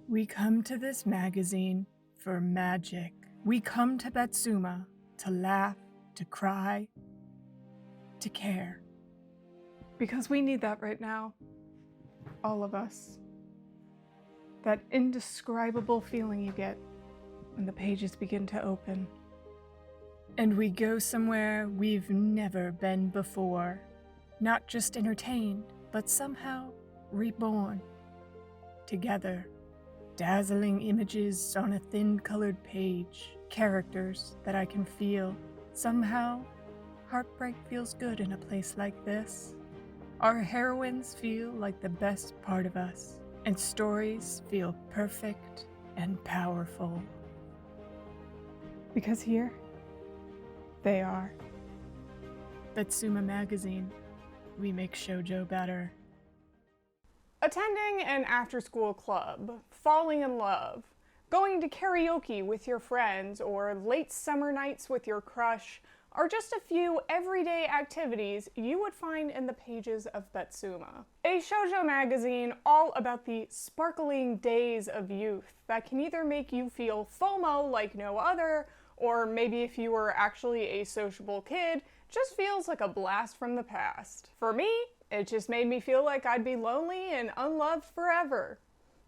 We come to this magazine for magic. We come to Betsuma to laugh, to cry, to care. Because we need that right now. All of us. That indescribable feeling you get when the pages begin to open. And we go somewhere we've never been before. Not just entertained, but somehow reborn. Together. Dazzling images on a thin-colored page. Characters that I can feel. Somehow, heartbreak feels good in a place like this. Our heroines feel like the best part of us, and stories feel perfect and powerful. Because here, they are. Betsuma magazine. We make shoujo better. Attending an after-school club, falling in love, going to karaoke with your friends, or late summer nights with your crush are just a few everyday activities you would find in the pages of Betsuma. A shoujo magazine all about the sparkling days of youth that can either make you feel FOMO like no other, or maybe if you were actually a sociable kid, just feels like a blast from the past. For me, it just made me feel like I'd be lonely and unloved forever.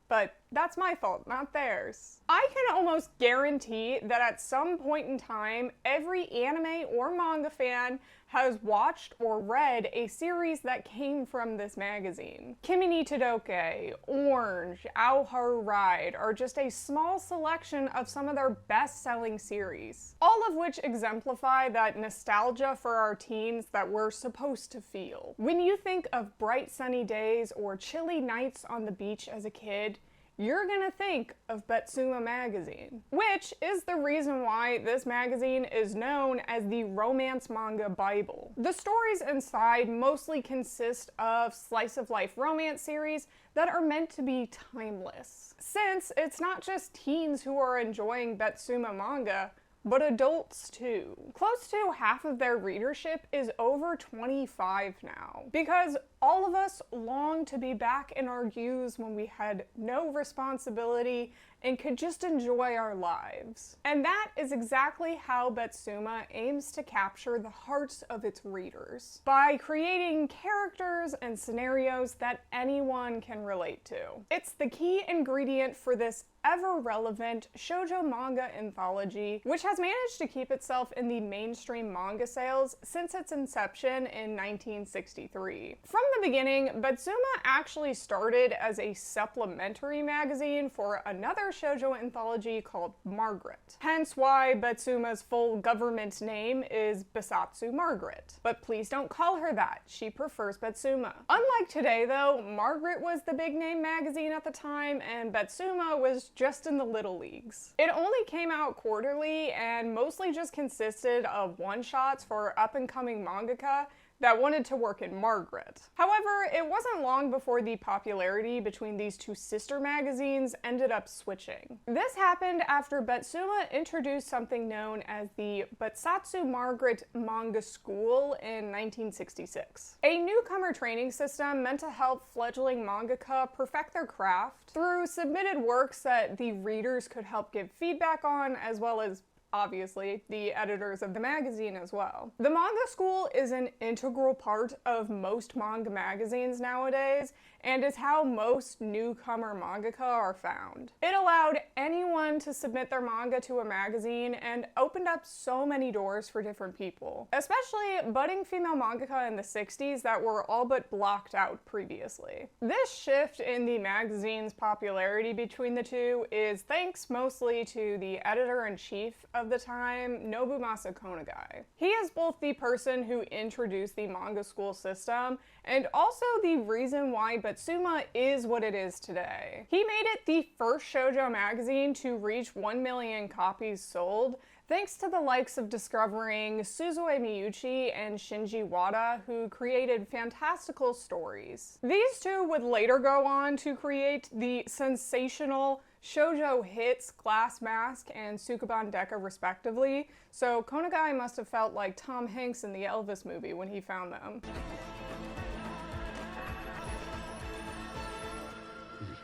But that's my fault, not theirs. I can almost guarantee that at some point in time, every anime or manga fan has watched or read a series that came from this magazine. Kimi ni Todoke, Orange, Aoharu Ride are just a small selection of some of their best-selling series, all of which exemplify that nostalgia for our teens that we're supposed to feel. When you think of bright sunny days or chilly nights on the beach as a kid, you're gonna think of Betsuma magazine, which is the reason why this magazine is known as the romance manga Bible. The stories inside mostly consist of slice-of-life romance series that are meant to be timeless, since it's not just teens who are enjoying Betsuma manga, but adults too. Close to half of their readership is over 25 now, because all of us long to be back in our youths when we had no responsibility and could just enjoy our lives. And that is exactly how Betsuma aims to capture the hearts of its readers, by creating characters and scenarios that anyone can relate to. It's the key ingredient for this ever-relevant shoujo manga anthology, which has managed to keep itself in the mainstream manga sales since its inception in 1963. From the beginning, Betsuma actually started as a supplementary magazine for another shoujo anthology called Margaret. Hence why Betsuma's full government name is Besatsu Margaret. But please don't call her that, she prefers Betsuma. Unlike today though, Margaret was the big name magazine at the time and Betsuma was just in the little leagues. It only came out quarterly and mostly just consisted of one-shots for up-and-coming mangaka that wanted to work in Margaret. However, it wasn't long before the popularity between these two sister magazines ended up switching. This happened after Betsuma introduced something known as the Besatsu Margaret Manga School in 1966. A newcomer training system meant to help fledgling mangaka perfect their craft through submitted works that the readers could help give feedback on, as well as obviously, the editors of the magazine as well. The manga school is an integral part of most manga magazines nowadays, and is how most newcomer mangaka are found. It allowed anyone to submit their manga to a magazine and opened up so many doors for different people, especially budding female mangaka in the 60s that were all but blocked out previously. This shift in the magazine's popularity between the two is thanks mostly to the editor-in-chief of the time, Nobumasa Konagai. He is both the person who introduced the manga school system and also the reason why Betsuma is what it is today. He made it the first shoujo magazine to reach 1 million copies sold, thanks to the likes of discovering Suzue Miyuchi and Shinji Wada, who created fantastical stories. These two would later go on to create the sensational shoujo hits Glass Mask and Sukeban Deka respectively, so Konagai must have felt like Tom Hanks in the Elvis movie when he found them.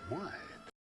Why?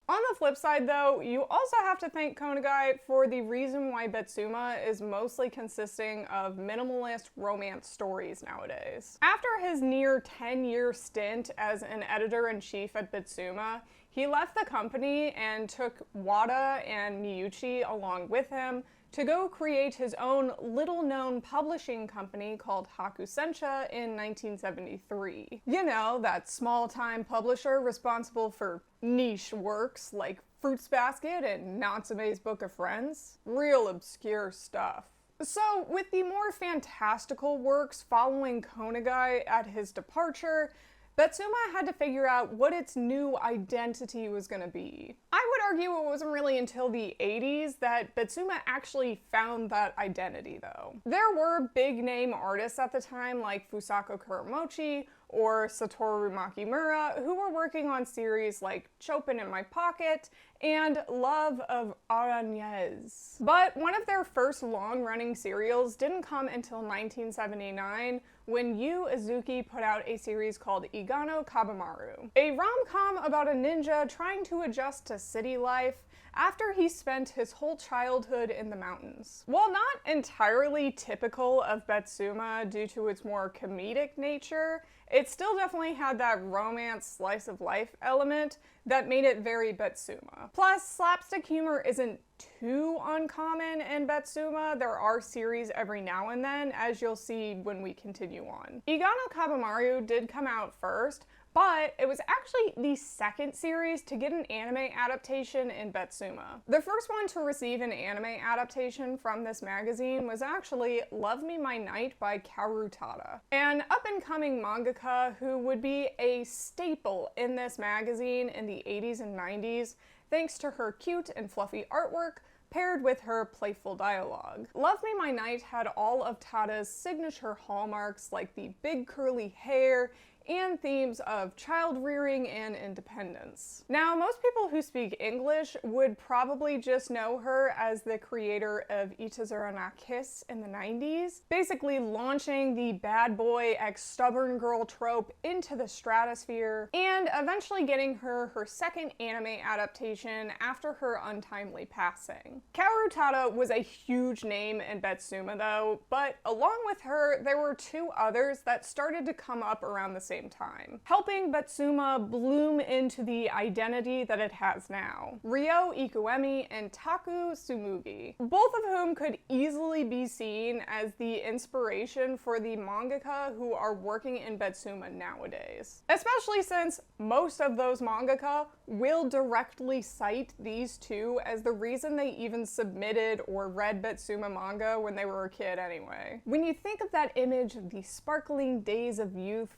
On the flip side though, you also have to thank Konagai for the reason why Betsuma is mostly consisting of minimalist romance stories nowadays. After his near 10-year stint as an editor-in-chief at Betsuma, he left the company and took Wada and Miyuchi along with him to go create his own little-known publishing company called Hakusensha in 1973. You know, that small-time publisher responsible for niche works like Fruits Basket and Natsume's Book of Friends. Real obscure stuff. So, with the more fantastical works following Konagai at his departure, Betsuma had to figure out what its new identity was going to be. I would argue it wasn't really until the 80s that Betsuma actually found that identity, though. There were big-name artists at the time like Fusako Kuramochi or Satoru Makimura who were working on series like Chopin in My Pocket and Love of Arañez. But one of their first long-running serials didn't come until 1979 when Yu Izuki put out a series called Igano Kabamaru, a rom-com about a ninja trying to adjust to city life after he spent his whole childhood in the mountains. While not entirely typical of Betsuma due to its more comedic nature, it still definitely had that romance slice of life element that made it very Betsuma. Plus, slapstick humor isn't too uncommon in Betsuma. There are series every now and then, as you'll see when we continue on. Igano Kabamaru did come out first, but it was actually the second series to get an anime adaptation in Betsuma. The first one to receive an anime adaptation from this magazine was actually Love Me My Night by Kaoru Tada, an up-and-coming mangaka who would be a staple in this magazine in the 80s and 90s, thanks to her cute and fluffy artwork paired with her playful dialogue. Love Me My Night had all of Tada's signature hallmarks like the big curly hair and themes of child rearing and independence. Now, most people who speak English would probably just know her as the creator of Itazura na Kiss in the 90s, basically launching the bad boy ex-stubborn girl trope into the stratosphere, and eventually getting her second anime adaptation after her untimely passing. Kaoru Tada was a huge name in Betsuma though, but along with her, there were two others that started to come up around the same time, helping Betsuma bloom into the identity that it has now. Ryo Ikuemi and Taku Tsumugi, both of whom could easily be seen as the inspiration for the mangaka who are working in Betsuma nowadays. Especially since most of those mangaka will directly cite these two as the reason they even submitted or read Betsuma manga when they were a kid anyway. When you think of that image of the sparkling days of youth,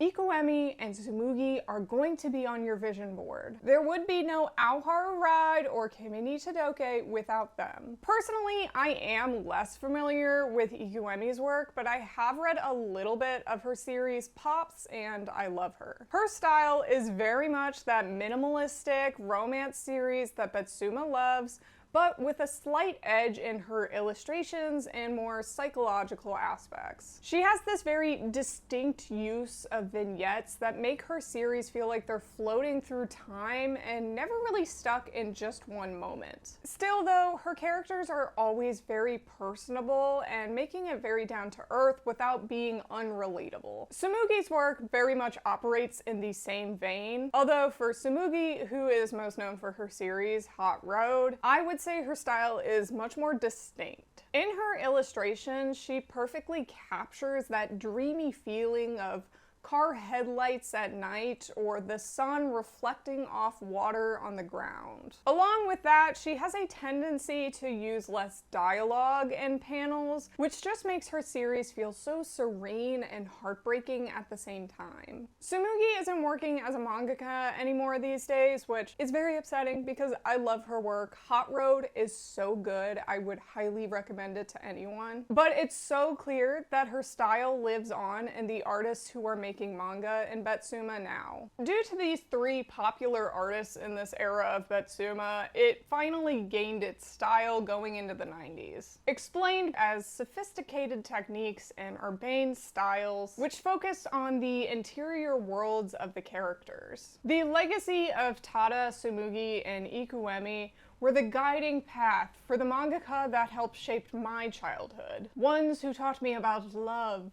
Ikuemi and Tsumugi are going to be on your vision board. There would be no Aoharu Ride or Kimi ni Todoke without them. Personally, I am less familiar with Ikuemi's work, but I have read a little bit of her series Pops, and I love her. Her style is very much that minimalistic romance series that Betsuma loves, but with a slight edge in her illustrations and more psychological aspects. She has this very distinct use of vignettes that make her series feel like they're floating through time and never really stuck in just one moment. Still though, her characters are always very personable and making it very down to earth without being unrelatable. Tsumugi's work very much operates in the same vein, although for Tsumugi, who is most known for her series Hot Road, I would say her style is much more distinct. In her illustrations, she perfectly captures that dreamy feeling of car headlights at night or the sun reflecting off water on the ground. Along with that, she has a tendency to use less dialogue in panels, which just makes her series feel so serene and heartbreaking at the same time. Tsumugi isn't working as a mangaka anymore these days, which is very upsetting because I love her work. Hot Road is so good, I would highly recommend it to anyone. But it's so clear that her style lives on in the artists who are making making manga in Betsuma now. Due to these three popular artists in this era of Betsuma, it finally gained its style going into the 90s. Explained as sophisticated techniques and urbane styles, which focused on the interior worlds of the characters. The legacy of Tada, Tsumugi, and Ikuemi were the guiding path for the mangaka that helped shape my childhood. Ones who taught me about love,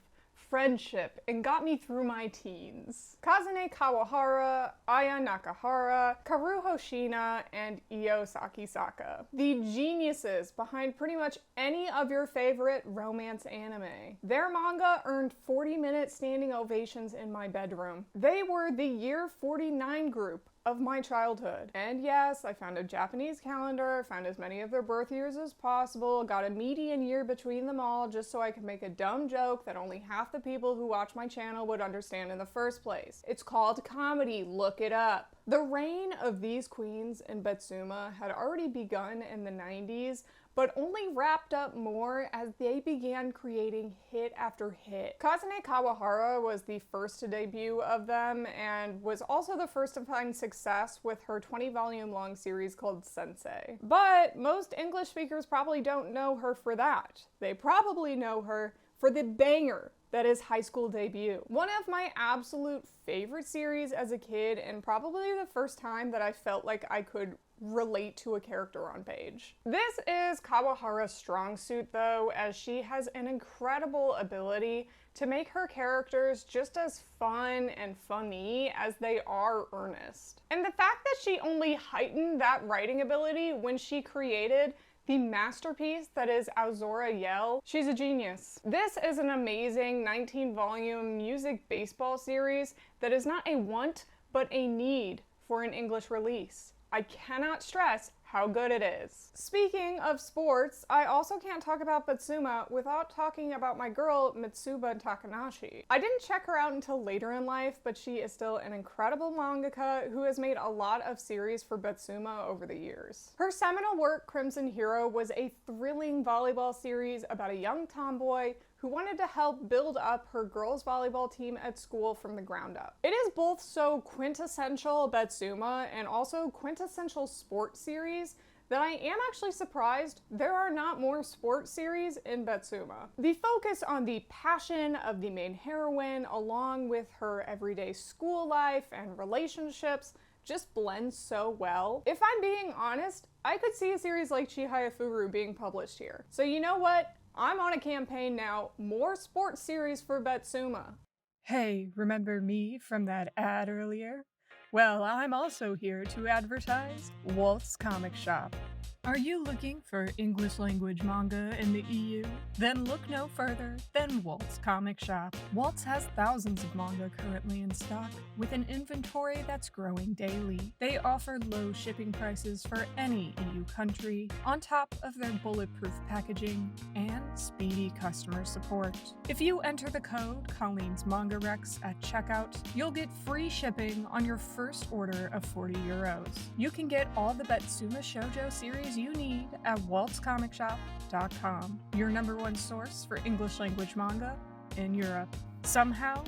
friendship, and got me through my teens. Kazune Kawahara, Aya Nakahara, Karu Hoshina, and Io Sakisaka. The geniuses behind pretty much any of your favorite romance anime. Their manga earned 40-minute standing ovations in my bedroom. They were the year 49 group of my childhood. And yes, I found a Japanese calendar, found as many of their birth years as possible, got a median year between them all just so I could make a dumb joke that only half the people who watch my channel would understand in the first place. It's called comedy, look it up. The reign of these queens in Betsuma had already begun in the 90s, but only wrapped up more as they began creating hit after hit. Kazune Kawahara was the first to debut of them and was also the first to find success with her 20-volume long series called Sensei. But most English speakers probably don't know her for that. They probably know her for the banger that is High School Debut. One of my absolute favorite series as a kid, and probably the first time that I felt like I could relate to a character on page. This is Kawahara's strong suit though, as she has an incredible ability to make her characters just as fun and funny as they are earnest. And the fact that she only heightened that writing ability when she created the masterpiece that is Aozora Yell, she's a genius. This is an amazing 19-volume music baseball series that is not a want, but a need for an English release. I cannot stress how good it is. Speaking of sports, I also can't talk about Betsuma without talking about my girl, Mitsuba Takanashi. I didn't check her out until later in life, but she is still an incredible mangaka who has made a lot of series for Betsuma over the years. Her seminal work, Crimson Hero, was a thrilling volleyball series about a young tomboy who wanted to help build up her girls' volleyball team at school from the ground up. It is both so quintessential Betsuma and also quintessential sports series that I am actually surprised there are not more sports series in Betsuma. The focus on the passion of the main heroine, along with her everyday school life and relationships, just blends so well. If I'm being honest, I could see a series like Chihaya Furu being published here. So you know what? I'm on a campaign now. More sports series for Betsuma. Hey, remember me from that ad earlier? Well, I'm also here to advertise Walt's Comic Shop. Are you looking for English language manga in the EU? Then look no further than Walt's Comic Shop. Walt's has thousands of manga currently in stock, with an inventory that's growing daily. They offer low shipping prices for any EU country, on top of their bulletproof packaging and speedy customer support. If you enter the code Colleen's Manga Rex at checkout, you'll get free shipping on your first order of €40. You can get all the Betsuma shoujo series you need at waltzcomicshop.com, your #1 source for English language manga in Europe. Somehow,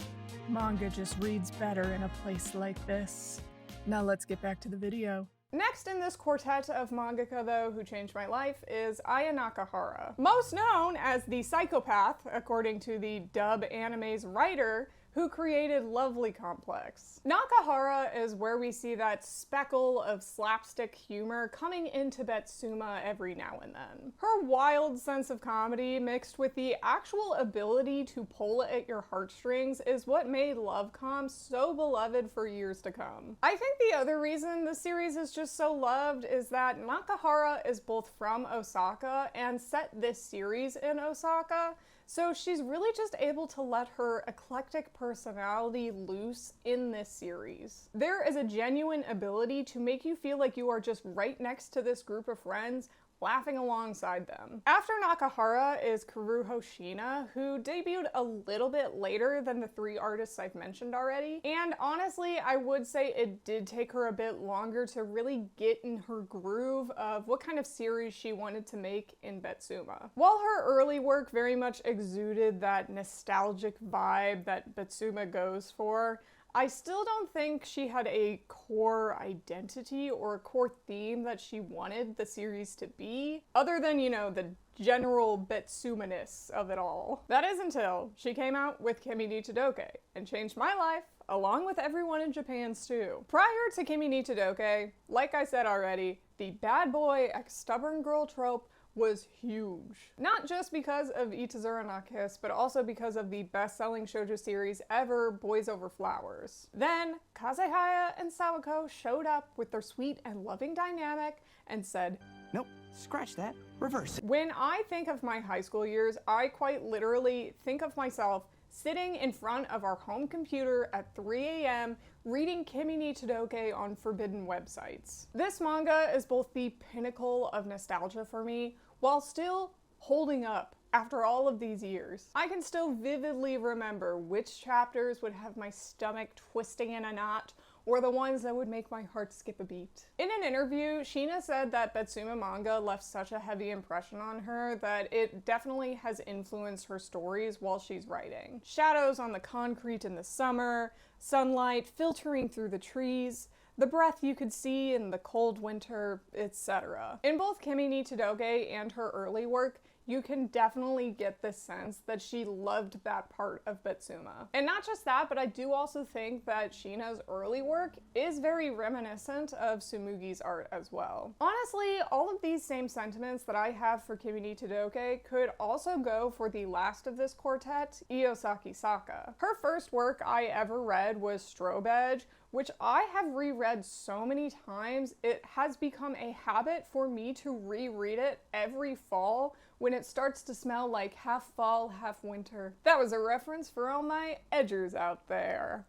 manga just reads better in a place like this. Now let's get back to the video. Next in this quartet of mangaka, though, who changed my life is Aya Nakahara. Most known as the psychopath, according to the dub anime's writer, who created Lovely Complex. Nakahara is where we see that speckle of slapstick humor coming into Betsuma every now and then. Her wild sense of comedy mixed with the actual ability to pull at your heartstrings is what made Lovecom so beloved for years to come. I think the other reason the series is just so loved is that Nakahara is both from Osaka and set this series in Osaka, so she's really just able to let her eclectic personality loose in this series. There is a genuine ability to make you feel like you are just right next to this group of friends, laughing alongside them. After Nakahara is Kuruho Shina, who debuted a little bit later than the 3 artists I've mentioned already. And honestly, I would say it did take her a bit longer to really get in her groove of what kind of series she wanted to make in Betsuma. While her early work very much exuded that nostalgic vibe that Betsuma goes for, I still don't think she had a core identity or a core theme that she wanted the series to be, other than, you know, the general Betsuma-ness of it all. That is until she came out with Kimi ni Todoke and changed my life, along with everyone in Japan's too. Prior to Kimi ni Todoke, like I said already, the bad boy ex-stubborn girl trope was huge. Not just because of Itazura na Kiss, but also because of the best-selling shoujo series ever, Boys Over Flowers. Then, Kazehaya and Sawako showed up with their sweet and loving dynamic and said, "Nope, scratch that, reverse it." When I think of my high school years, I quite literally think of myself sitting in front of our home computer at 3 a.m. reading Kimi ni Todoke on forbidden websites. This manga is both the pinnacle of nostalgia for me, while still holding up after all of these years. I can still vividly remember which chapters would have my stomach twisting in a knot, or the ones that would make my heart skip a beat. In an interview, Shina said that Betsuma manga left such a heavy impression on her that it definitely has influenced her stories while she's writing. Shadows on the concrete in the summer, sunlight filtering through the trees, the breath you could see in the cold winter, etc. In both Kimi ni Todoke and her early work, you can definitely get the sense that she loved that part of Betsuma. And not just that, but I do also think that Shina's early work is very reminiscent of Tsumugi's art as well. Honestly, all of these same sentiments that I have for Kimi ni Todoke could also go for the last of this quartet, Iosaki Saka. Her first work I ever read was Strobe Edge, which I have reread so many times, it has become a habit for me to reread it every fall when it starts to smell like half fall, half winter. That was a reference for all my edgers out there.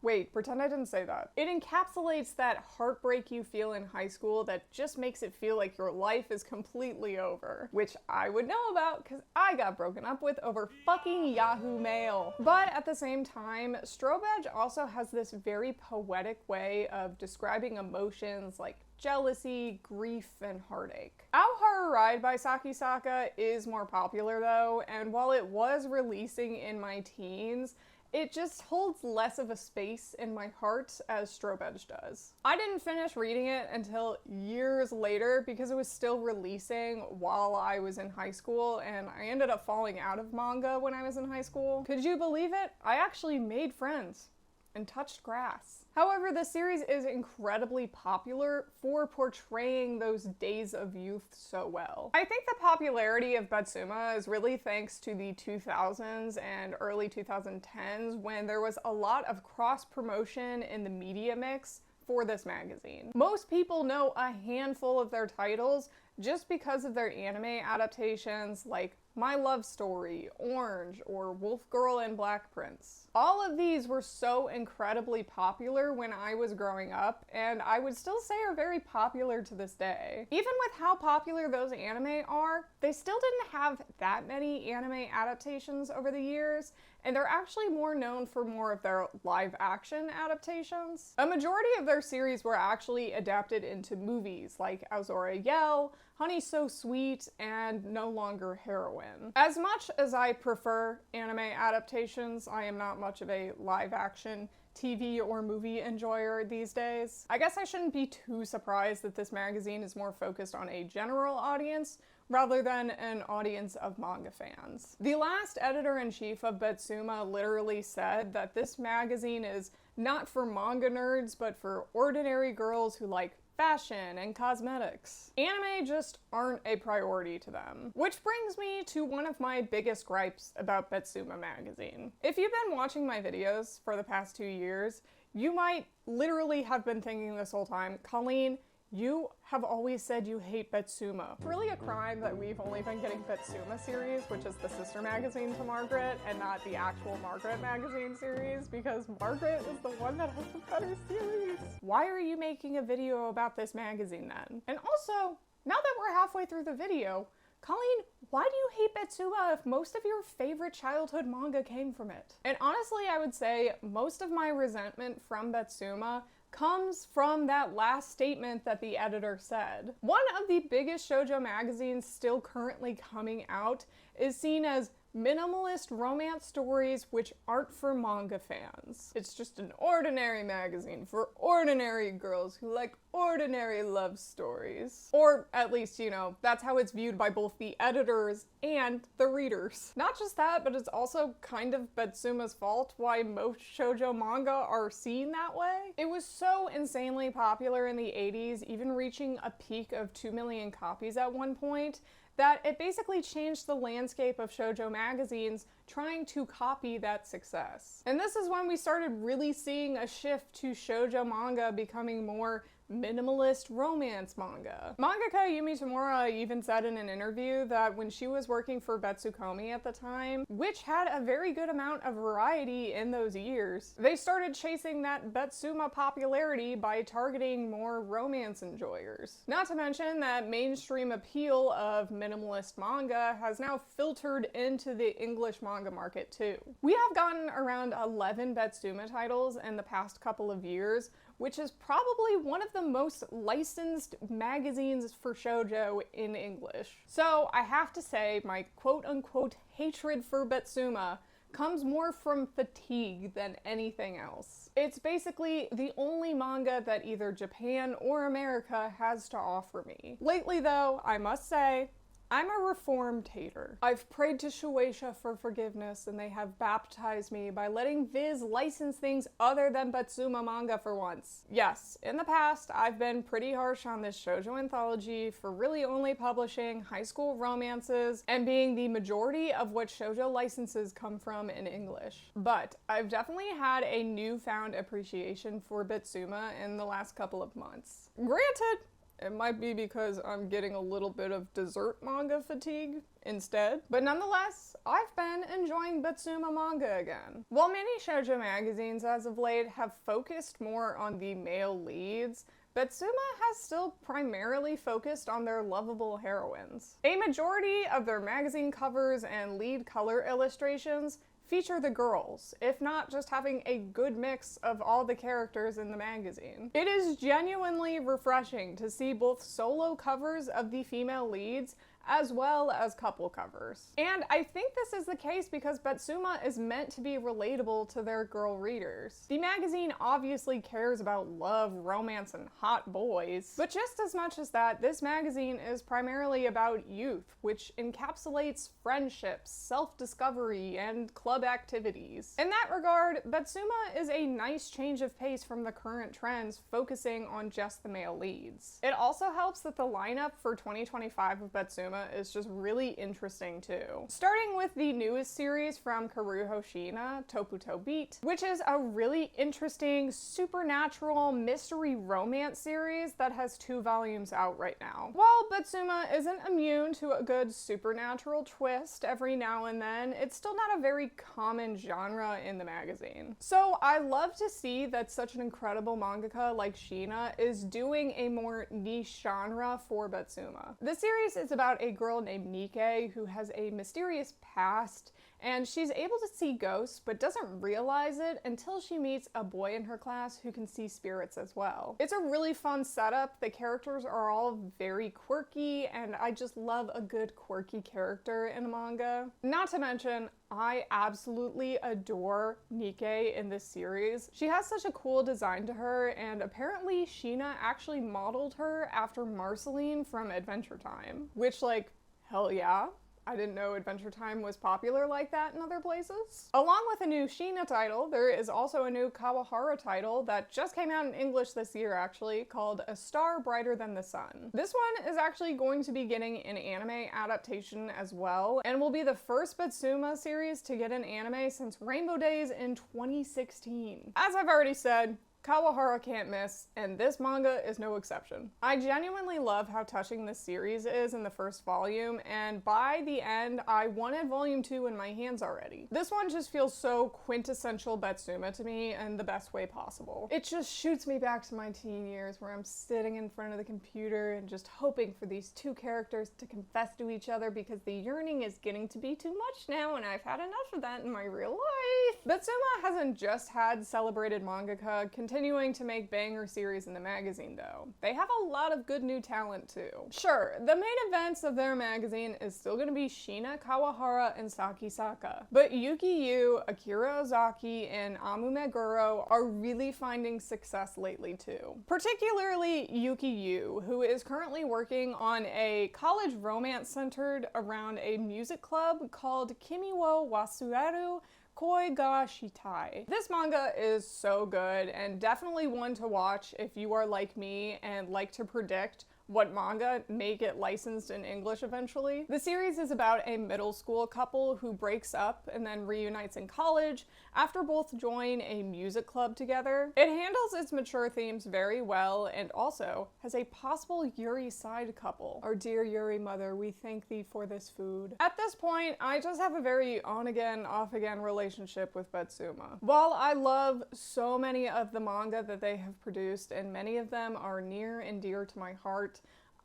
Wait, pretend I didn't say that. It encapsulates that heartbreak you feel in high school that just makes it feel like your life is completely over. Which I would know about because I got broken up with over fucking Yahoo Mail. But at the same time, Strobe Edge also has this very poetic way of describing emotions like jealousy, grief, and heartache. Ao Haru Ride by Saki Saka is more popular though, and while it was releasing in my teens, it just holds less of a space in my heart as Strobe Edge does. I didn't finish reading it until years later because it was still releasing while I was in high school, and I ended up falling out of manga when I was in high school. Could you believe it? I actually made friends and touched grass. However, the series is incredibly popular for portraying those days of youth so well. I think the popularity of Betsuma is really thanks to the 2000s and early 2010s when there was a lot of cross-promotion in the media mix for this magazine. Most people know a handful of their titles just because of their anime adaptations like My Love Story, Orange, or Wolf Girl and Black Prince. All of these were so incredibly popular when I was growing up, and I would still say are very popular to this day. Even with how popular those anime are, they still didn't have that many anime adaptations over the years, and they're actually more known for more of their live-action adaptations. A majority of their series were actually adapted into movies, like Azora Yell, Honey So Sweet, and No Longer Heroine. As much as I prefer anime adaptations, I am not much of a live-action TV or movie enjoyer these days. I guess I shouldn't be too surprised that this magazine is more focused on a general audience rather than an audience of manga fans. The last editor-in-chief of Betsuma literally said that this magazine is not for manga nerds, but for ordinary girls who like fashion and cosmetics. Anime just aren't a priority to them. Which brings me to one of my biggest gripes about Betsuma magazine. If you've been watching my videos for the past 2 years, you might literally have been thinking this whole time, Colleen, you have always said you hate Betsuma. It's really a crime that we've only been getting Betsuma series, which is the sister magazine to Margaret, and not the actual Margaret magazine series, because Margaret is the one that has the better series. why are you making a video about this magazine then? And also, now that we're halfway through the video, Colleen, why do you hate Betsuma if most of your favorite childhood manga came from it? And honestly, I would say most of my resentment from Betsuma comes from that last statement that the editor said. One of the biggest shoujo magazines still currently coming out is seen as minimalist romance stories which aren't for manga fans. It's just an ordinary magazine for ordinary girls who like ordinary love stories. Or at least, you know, that's how it's viewed by both the editors and the readers. Not just that, but it's also kind of Betsuma's fault why most shoujo manga are seen that way. It was so insanely popular in the 80s, even reaching a peak of 2 million copies at one point, that it basically changed the landscape of shoujo magazines trying to copy that success. And this is when we started really seeing a shift to shoujo manga becoming more minimalist romance manga. Mangaka Yumi Tamura even said in an interview that when she was working for Betsukomi at the time, which had a very good amount of variety in those years, they started chasing that Betsuma popularity by targeting more romance enjoyers. Not to mention that mainstream appeal of minimalist manga has now filtered into the English manga market too. We have gotten around 11 Betsuma titles in the past couple of years, which is probably one of the most licensed magazines for shoujo in English. So I have to say my quote-unquote hatred for Betsuma comes more from fatigue than anything else. It's basically the only manga that either Japan or America has to offer me. Lately though, I must say, I'm a reformed hater. I've prayed to Shueisha for forgiveness and they have baptized me by letting Viz license things other than Betsuma manga for once. Yes, in the past, I've been pretty harsh on this shoujo anthology for really only publishing high school romances and being the majority of what shoujo licenses come from in English. But I've definitely had a newfound appreciation for Betsuma in the last couple of months. Granted, it might be because I'm getting a little bit of dessert manga fatigue instead, but nonetheless, I've been enjoying Betsuma manga again. While many shoujo magazines as of late have focused more on the male leads, Betsuma has still primarily focused on their lovable heroines. A majority of their magazine covers and lead color illustrations feature the girls, if not just having a good mix of all the characters in the magazine. It is genuinely refreshing to see both solo covers of the female leads as well as couple covers. And I think this is the case because Betsuma is meant to be relatable to their girl readers. The magazine obviously cares about love, romance, and hot boys, but just as much as that, this magazine is primarily about youth, which encapsulates friendships, self-discovery, and club activities. In that regard, Betsuma is a nice change of pace from the current trends focusing on just the male leads. It also helps that the lineup for 2025 of Betsuma is just really interesting too. Starting with the newest series from Karuho Shiina, Toputo Beat, which is a really interesting supernatural mystery romance series that has 2 volumes out right now. While Betsuma isn't immune to a good supernatural twist every now and then, it's still not a very common genre in the magazine. So I love to see that such an incredible mangaka like Shiina is doing a more niche genre for Betsuma. The series is about a girl named Nike who has a mysterious past, and she's able to see ghosts but doesn't realize it until she meets a boy in her class who can see spirits as well. It's a really fun setup. The characters are all very quirky, and I just love a good quirky character in a manga. Not to mention, I absolutely adore Nike in this series. She has such a cool design to her, and apparently Shiina actually modeled her after Marceline from Adventure Time, which, like, hell yeah. I didn't know Adventure Time was popular like that in other places. Along with a new Shiina title, there is also a new Kawahara title that just came out in English this year actually, called A Star Brighter Than the Sun. This one is actually going to be getting an anime adaptation as well, and will be the first Betsuma series to get an anime since Rainbow Days in 2016. As I've already said, Kawahara can't miss, and this manga is no exception. I genuinely love how touching this series is in the first volume, and by the end, I wanted volume 2 in my hands already. This one just feels so quintessential Betsuma to me in the best way possible. It just shoots me back to my teen years where I'm sitting in front of the computer and just hoping for these two characters to confess to each other because the yearning is getting to be too much now, and I've had enough of that in my real life. Betsuma hasn't just had celebrated mangaka continuing to make banger series in the magazine though. They have a lot of good new talent too. Sure, the main events of their magazine is still gonna be Shina Kawahara and Saki Saka, but Yuki Yu, Akira Ozaki, and Amu Meguro are really finding success lately too. Particularly Yuki Yu, who is currently working on a college romance centered around a music club called Kimi wo Wasueru Koi ga Shitai. This manga is so good and definitely one to watch if you are like me and like to predict what manga may get licensed in English eventually. The series is about a middle school couple who breaks up and then reunites in college after both join a music club together. It handles its mature themes very well and also has a possible Yuri side couple. Our dear Yuri mother, we thank thee for this food. At this point, I just have a very on-again, off-again relationship with Betsuma. While I love so many of the manga that they have produced, and many of them are near and dear to my heart,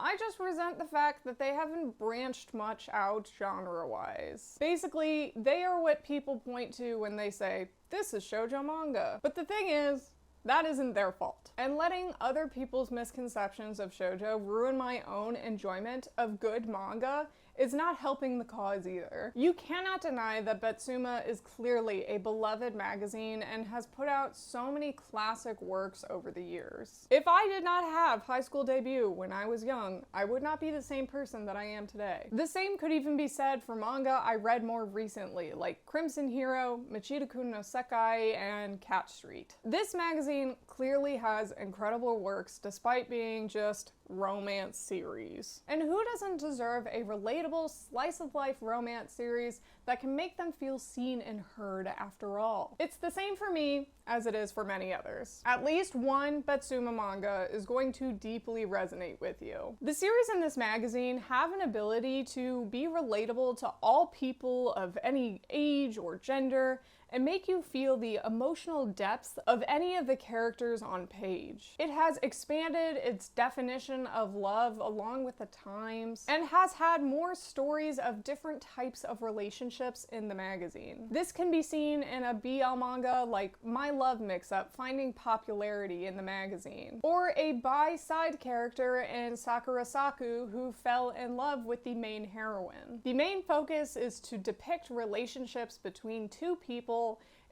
I just resent the fact that they haven't branched much out genre-wise. Basically, they are what people point to when they say, this is shoujo manga. But the thing is, that isn't their fault. And letting other people's misconceptions of shoujo ruin my own enjoyment of good manga is not helping the cause either. You cannot deny that Betsuma is clearly a beloved magazine and has put out so many classic works over the years. If I did not have High School Debut when I was young, I would not be the same person that I am today. The same could even be said for manga I read more recently, like Crimson Hero, Machida-kun no Sekai, and Cat Street. This magazine clearly has incredible works despite being just romance series. And who doesn't deserve a relatable slice-of-life romance series that can make them feel seen and heard after all? It's the same for me as it is for many others. At least one Betsuma manga is going to deeply resonate with you. The series in this magazine have an ability to be relatable to all people of any age or gender and make you feel the emotional depth of any of the characters on page. It has expanded its definition of love along with the times and has had more stories of different types of relationships in the magazine. This can be seen in a BL manga like My Love Mix-Up finding popularity in the magazine, or a bi-side character in Sakura Saku who fell in love with the main heroine. The main focus is to depict relationships between two people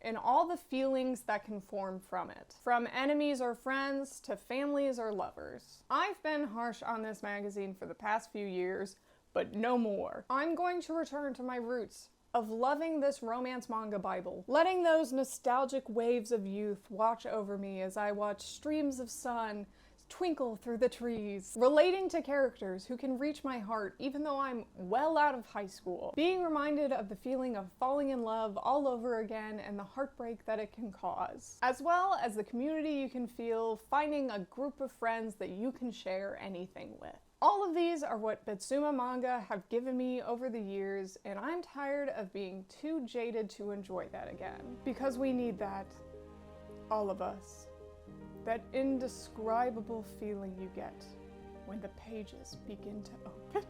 and all the feelings that can form from it, from enemies or friends to families or lovers. I've been harsh on this magazine for the past few years, but no more. I'm going to return to my roots of loving this romance manga Bible, letting those nostalgic waves of youth wash over me as I watch streams of sun twinkle through the trees, relating to characters who can reach my heart even though I'm well out of high school, being reminded of the feeling of falling in love all over again and the heartbreak that it can cause, as well as the community you can feel finding a group of friends that you can share anything with. All of these are what Betsuma manga have given me over the years, and I'm tired of being too jaded to enjoy that again. Because we need that, all of us. That indescribable feeling you get when the pages begin to open.